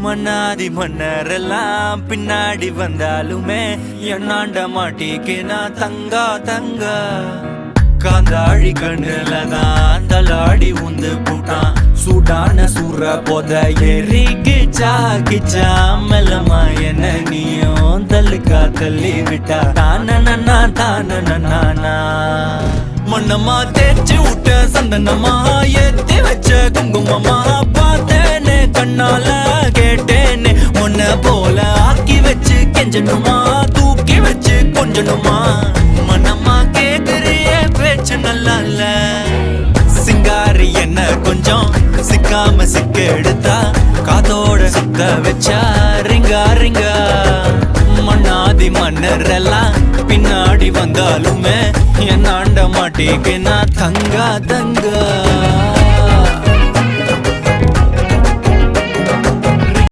மன்னாதி மன்னரெல்லாம் பின்னாடி வந்தாலுமே என்னாண்ட மாட்டிக்கு நான் தங்கா தங்க காந்தாழி கண்ணுலதான் தலாடி உந்து போட்டான் சூடான சூற போத ஏறி கிச்சா கிச்சா மெல்லமா என்ன நீயும் தள்ளுக்கா தள்ளி விட்டா தானனா தானனா மண்ணம்மா தேய்ச்சி விட்ட சந்தனமா ஏத்தி வச்ச குங்குமமா பார்த்தேனே கண்ணால கேட்டேனே உன்ன போல ஆக்கி வச்சு கெஞ்சணுமா தூக்கி வச்சு கொஞ்சணுமா மனமா கேக்குறிய பேச்சு நல்லா இல்ல சிங்காரி என்ன கொஞ்சம் சிக்காம சிக்க எடுத்தா காதோட சுத்த வச்சா ரிங்கா ரிங்கா மண்ணாதி மன்னரெல்லாம் பின்னாடி வந்தாலுமே என்னாண்ட மாட்டேக்கு நான் தங்கா தங்கா